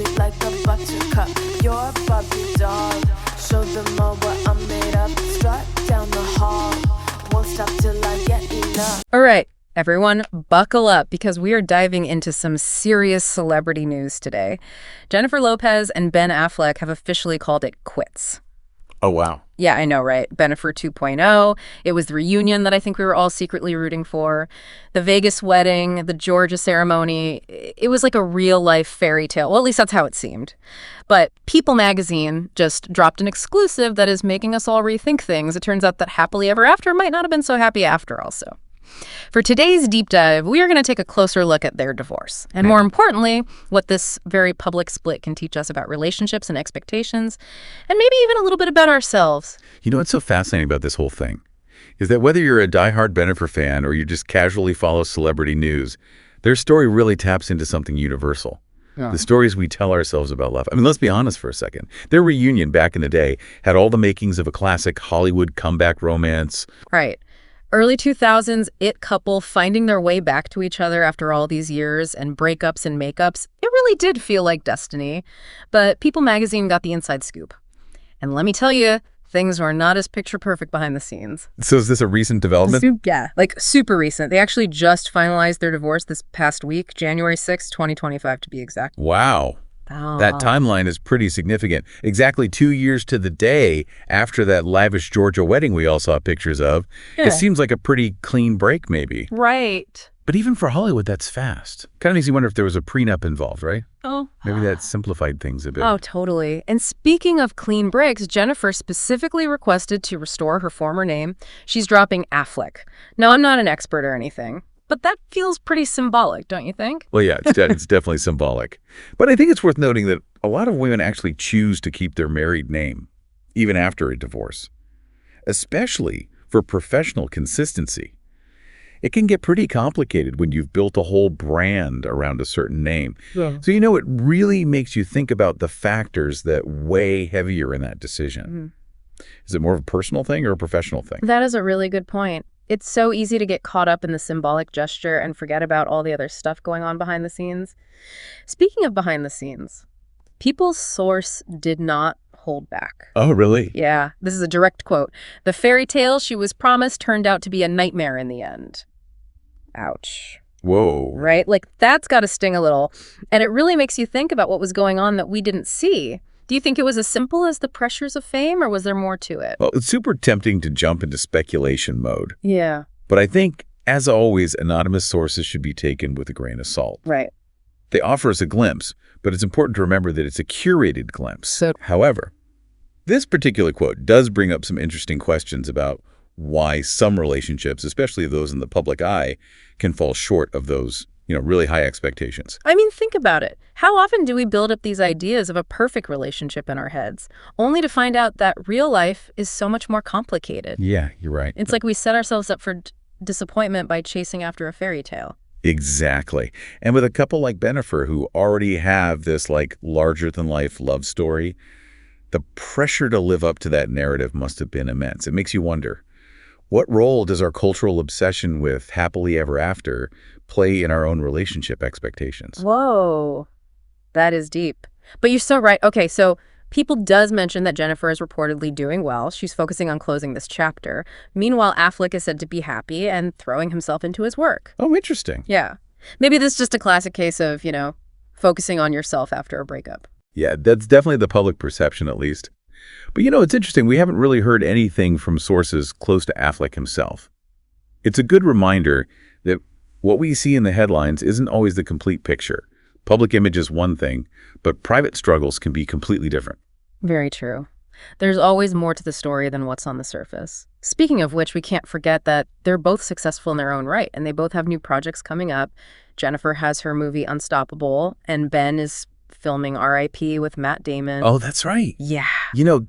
sweet like a buttercup. You're a Barbie doll. Show them all what I'm made of. Strut down the hall. Won't stop till I get enough. All right, everyone, buckle up because we are diving into some serious celebrity news today. Jennifer Lopez and Ben Affleck have officially called it quits. Oh, wow. Yeah, I know, right? Bennifer 2.0. It was the reunion that I think we were all secretly rooting for. The Vegas wedding, the Georgia ceremony. It was like a real-life fairy tale. Well, at least that's how it seemed. But People magazine just dropped an exclusive that is making us all rethink things. It turns out that Happily Ever After might not have been so happy after all, so. For today's deep dive, we are going to take a closer look at their divorce. And more importantly, what this very public split can teach us about relationships and expectations, and maybe even a little bit about ourselves. You know what's so fascinating about this whole thing is that whether you're a diehard Bennifer fan or you just casually follow celebrity news, their story really taps into something universal. The stories we tell ourselves about love. I mean, let's be honest for a second. Their reunion back in the day had all the makings of a classic Hollywood comeback romance. Right. Early 2000s, it couple finding their way back to each other after all these years and breakups and makeups. It really did feel like destiny. But People magazine got the inside scoop. And let me tell you, things were not as picture perfect behind the scenes. So is this a recent development? Yeah, like super recent. They actually just finalized their divorce this past week, January 6, 2025 to be exact. Wow. Oh. That timeline is pretty significant. Exactly 2 years to the day after that lavish Georgia wedding we all saw pictures of. Yeah. It seems like a pretty clean break, maybe. Right. But even for Hollywood, that's fast. Kind of makes you wonder if there was a prenup involved, right? Oh. Maybe that simplified things a bit. Oh, totally. And speaking of clean breaks, Jennifer specifically requested to restore her former name. She's dropping Affleck. Now, I'm not an expert or anything, but that feels pretty symbolic, don't you think? Well, yeah, it's definitely symbolic. But I think it's worth noting that a lot of women actually choose to keep their married name, even after a divorce, especially for professional consistency. It can get pretty complicated when you've built a whole brand around a certain name. Yeah. So, it really makes you think about the factors that weigh heavier in that decision. Is it more of a personal thing or a professional thing? That is a really good point. It's so easy to get caught up in the symbolic gesture and forget about all the other stuff going on behind the scenes. Speaking of behind the scenes, People's source did not hold back. Oh, really? Yeah, this is a direct quote. The fairy tale she was promised turned out to be a nightmare in the end. Ouch. Whoa. Right? Like, that's got to sting a little. And it really makes you think about what was going on that we didn't see. Do you think it was as simple as the pressures of fame, or was there more to it? Well, it's super tempting to jump into speculation mode. Yeah. But I think, as always, anonymous sources should be taken with a grain of salt. Right. They offer us a glimpse, but it's important to remember that it's a curated glimpse. However, this particular quote does bring up some interesting questions about why some relationships, especially those in the public eye, can fall short of those really high expectations. I mean, think about it. How often do we build up these ideas of a perfect relationship in our heads, only to find out that real life is so much more complicated? Yeah, you're right. It's like we set ourselves up for disappointment by chasing after a fairy tale. Exactly. And with a couple like Bennifer who already have this larger-than-life love story, the pressure to live up to that narrative must have been immense. It makes you wonder, what role does our cultural obsession with happily ever after play in our own relationship expectations? Whoa, that is deep. But you're so right. Okay, so People does mention that Jennifer is reportedly doing well. She's focusing on closing this chapter. Meanwhile, Affleck is said to be happy and throwing himself into his work. Oh, interesting. Yeah. Maybe this is just a classic case of, focusing on yourself after a breakup. Yeah, that's definitely the public perception, at least. But it's interesting. We haven't really heard anything from sources close to Affleck himself. It's a good reminder that what we see in the headlines isn't always the complete picture. Public image is one thing, but private struggles can be completely different. Very true. There's always more to the story than what's on the surface. Speaking of which, we can't forget that they're both successful in their own right, and they both have new projects coming up. Jennifer has her movie Unstoppable, and Ben is filming R.I.P. with Matt Damon. Oh, that's right. Yeah.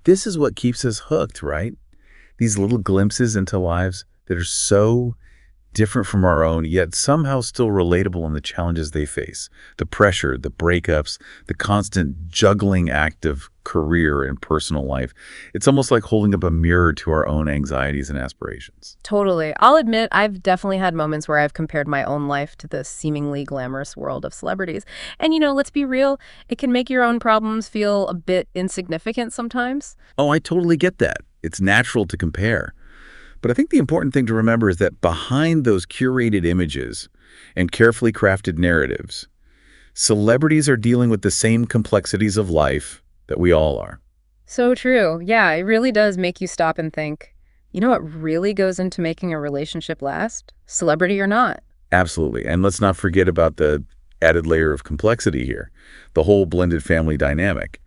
This is what keeps us hooked, right? These little glimpses into lives that are so different from our own, yet somehow still relatable in the challenges they face. The pressure, the breakups, the constant juggling act of career and personal life. It's almost like holding up a mirror to our own anxieties and aspirations. Totally. I'll admit I've definitely had moments where I've compared my own life to the seemingly glamorous world of celebrities. And, let's be real, it can make your own problems feel a bit insignificant sometimes. Oh, I totally get that. It's natural to compare. But I think the important thing to remember is that behind those curated images and carefully crafted narratives, celebrities are dealing with the same complexities of life that we all are. So true. Yeah, it really does make you stop and think, what really goes into making a relationship last? Celebrity or not? Absolutely. And let's not forget about the added layer of complexity here, the whole blended family dynamic.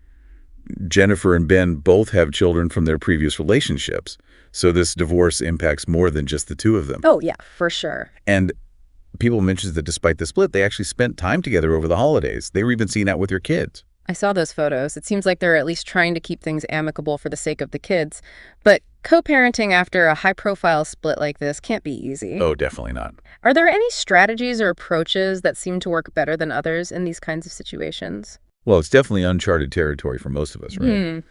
Jennifer and Ben both have children from their previous relationships, so this divorce impacts more than just the two of them. Oh, yeah, for sure. And people mentioned that despite the split, they actually spent time together over the holidays. They were even seen out with their kids. I saw those photos. It seems like they're at least trying to keep things amicable for the sake of the kids. But co-parenting after a high-profile split like this can't be easy. Oh, definitely not. Are there any strategies or approaches that seem to work better than others in these kinds of situations? Well, it's definitely uncharted territory for most of us, right?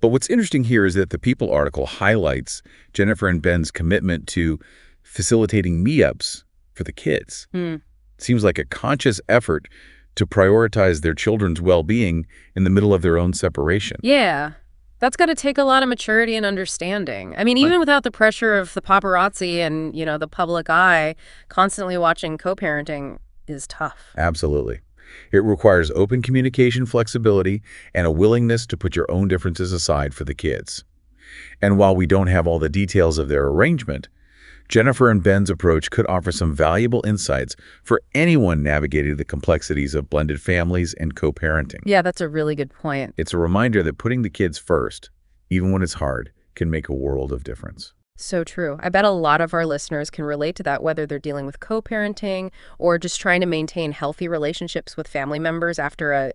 But what's interesting here is that the People article highlights Jennifer and Ben's commitment to facilitating meetups for the kids. Seems like a conscious effort to prioritize their children's well-being in the middle of their own separation. Yeah, that's got to take a lot of maturity and understanding. I mean, even without the pressure of the paparazzi and, the public eye, constantly watching co-parenting is tough. Absolutely. It requires open communication, flexibility, and a willingness to put your own differences aside for the kids. And while we don't have all the details of their arrangement, Jennifer and Ben's approach could offer some valuable insights for anyone navigating the complexities of blended families and co-parenting. Yeah, that's a really good point. It's a reminder that putting the kids first, even when it's hard, can make a world of difference. So true. I bet a lot of our listeners can relate to that, whether they're dealing with co-parenting or just trying to maintain healthy relationships with family members after a,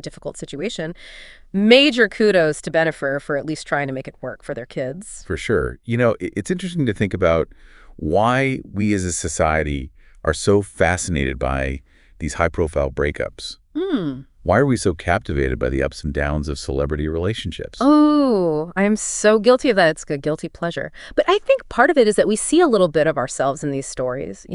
difficult situation. Major kudos to Ben Affleck for at least trying to make it work for their kids. For sure. It's interesting to think about why we as a society are so fascinated by these high-profile breakups. Why are we so captivated by the ups and downs of celebrity relationships? Oh, I am so guilty of that. It's a guilty pleasure. But I think part of it is that we see a little bit of ourselves in these stories,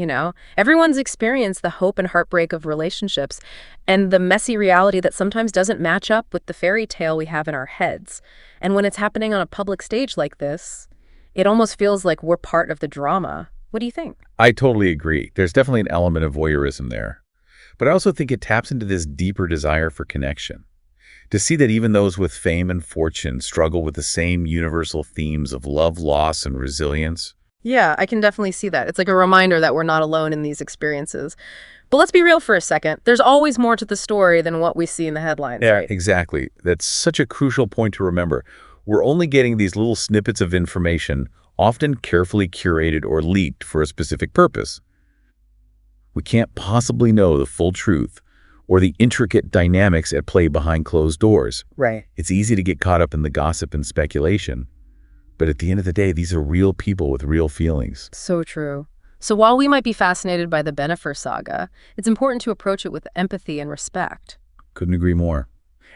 Everyone's experienced the hope and heartbreak of relationships and the messy reality that sometimes doesn't match up with the fairy tale we have in our heads. And when it's happening on a public stage like this, it almost feels like we're part of the drama. What do you think? I totally agree. There's definitely an element of voyeurism there. But I also think it taps into this deeper desire for connection. To see that even those with fame and fortune struggle with the same universal themes of love, loss, and resilience. Yeah, I can definitely see that. It's like a reminder that we're not alone in these experiences. But let's be real for a second. There's always more to the story than what we see in the headlines, Yeah, right? exactly. That's such a crucial point to remember. We're only getting these little snippets of information, often carefully curated or leaked for a specific purpose. We can't possibly know the full truth or the intricate dynamics at play behind closed doors. Right. It's easy to get caught up in the gossip and speculation. But at the end of the day, these are real people with real feelings. So true. So while we might be fascinated by the Ben Affleck saga, it's important to approach it with empathy and respect. Couldn't agree more.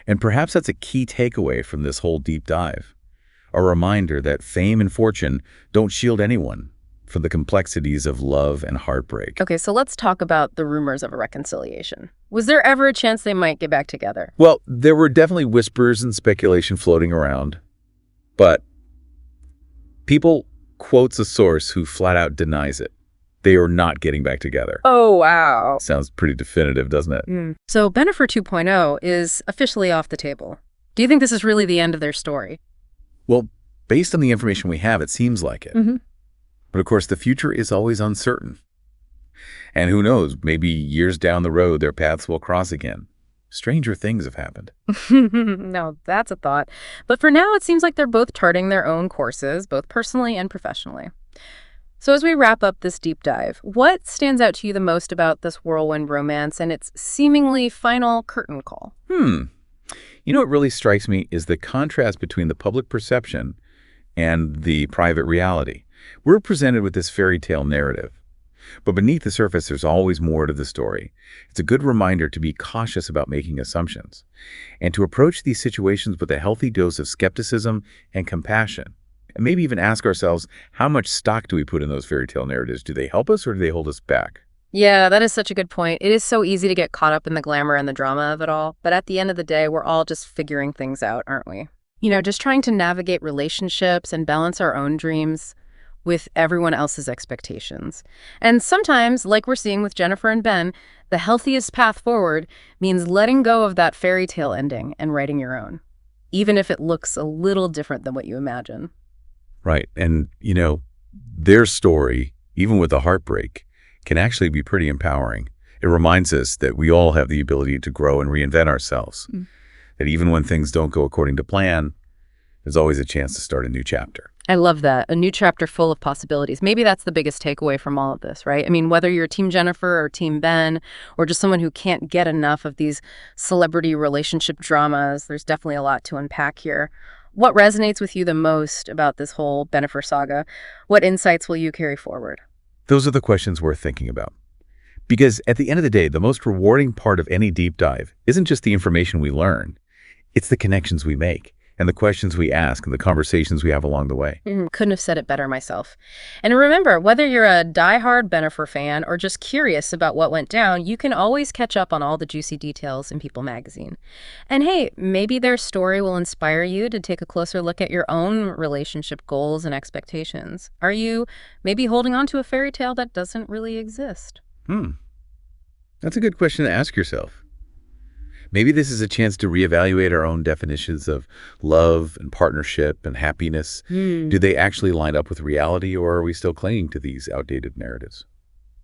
And perhaps that's a key takeaway from this whole deep dive. A reminder that fame and fortune don't shield anyone from the complexities of love and heartbreak. Okay, so let's talk about the rumors of a reconciliation. Was there ever a chance they might get back together? Well, there were definitely whispers and speculation floating around, but People quotes a source who flat out denies it. They are not getting back together. Oh, wow. Sounds pretty definitive, doesn't it? So Ben Affleck 2.0 is officially off the table. Do you think this is really the end of their story? Well, based on the information we have, it seems like it. But of course, the future is always uncertain. And who knows, maybe years down the road, their paths will cross again. Stranger things have happened. No, that's a thought. But for now, it seems like they're both charting their own courses, both personally and professionally. So as we wrap up this deep dive, what stands out to you the most about this whirlwind romance and its seemingly final curtain call? You know what really strikes me is the contrast between the public perception and the private reality. We're presented with this fairy tale narrative, But beneath the surface, there's always more to the story. It's a good reminder to be cautious about making assumptions and to approach these situations with a healthy dose of skepticism and compassion. And maybe even ask ourselves, how much stock do we put in those fairy tale narratives? Do they help us or do they hold us back? Yeah, that is such a good point. It is so easy to get caught up in the glamour and the drama of it all. But at the end of the day, we're all just figuring things out, aren't we? Just trying to navigate relationships and balance our own dreams with everyone else's expectations. And sometimes, like we're seeing with Jennifer and Ben, the healthiest path forward means letting go of that fairy tale ending and writing your own, even if it looks a little different than what you imagine. Right. And, their story, even with the heartbreak, can actually be pretty empowering. It reminds us that we all have the ability to grow and reinvent ourselves. That even when things don't go according to plan, there's always a chance to start a new chapter. I love that. A new chapter full of possibilities. Maybe that's the biggest takeaway from all of this, right? I mean, whether you're Team Jennifer or Team Ben, or just someone who can't get enough of these celebrity relationship dramas, there's definitely a lot to unpack here. What resonates with you the most about this whole Bennifer saga? What insights will you carry forward? Those are the questions worth thinking about. Because at the end of the day, the most rewarding part of any deep dive isn't just the information we learn. It's the connections we make and the questions we ask and the conversations we have along the way. Couldn't have said it better myself. And remember, whether you're a diehard Bennifer fan or just curious about what went down, you can always catch up on all the juicy details in People magazine. And hey, maybe their story will inspire you to take a closer look at your own relationship goals and expectations. Are you maybe holding on to a fairy tale that doesn't really exist? That's a good question to ask yourself. Maybe this is a chance to reevaluate our own definitions of love and partnership and happiness. Do they actually line up with reality, or are we still clinging to these outdated narratives?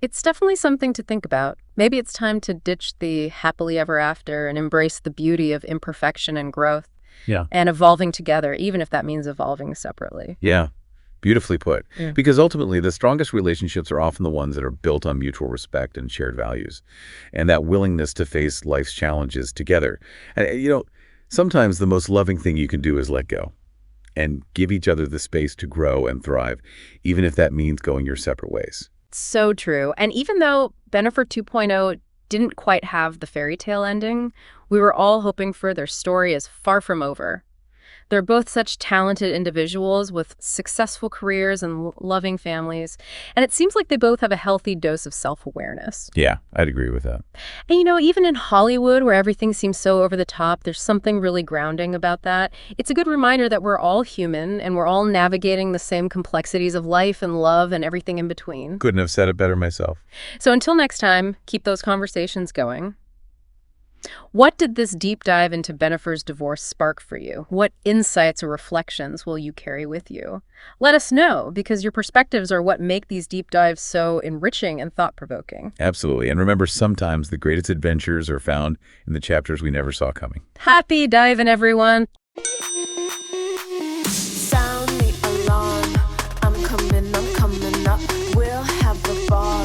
It's definitely something to think about. Maybe it's time to ditch the happily ever after and embrace the beauty of imperfection and growth. Yeah. And evolving together, even if that means evolving separately. Yeah. Beautifully put. Because ultimately, the strongest relationships are often the ones that are built on mutual respect and shared values, and that willingness to face life's challenges together. And, sometimes the most loving thing you can do is let go and give each other the space to grow and thrive, even if that means going your separate ways. So true. And even though Bennifer 2.0 didn't quite have the fairy tale ending, we were all hoping for their story is far from over. They're both such talented individuals with successful careers and loving families. And it seems like they both have a healthy dose of self-awareness. Yeah, I'd agree with that. And even in Hollywood, where everything seems so over the top, there's something really grounding about that. It's a good reminder that we're all human and we're all navigating the same complexities of life and love and everything in between. Couldn't have said it better myself. So until next time, keep those conversations going. What did this deep dive into Bennifer's divorce spark for you? What insights or reflections will you carry with you? Let us know, because your perspectives are what make these deep dives so enriching and thought-provoking. Absolutely. And remember, sometimes the greatest adventures are found in the chapters we never saw coming. Happy diving, everyone! Sound the alarm. I'm coming up. We'll have a ball.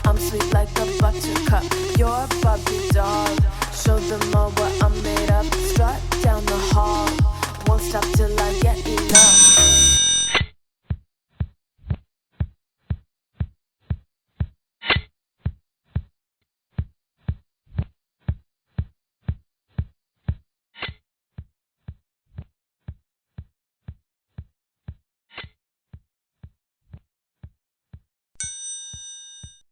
I'm sweet like a buttercup. You're a Barbie doll. Show them all what I'm made of. Strut down the hall. Won't stop till I get enough.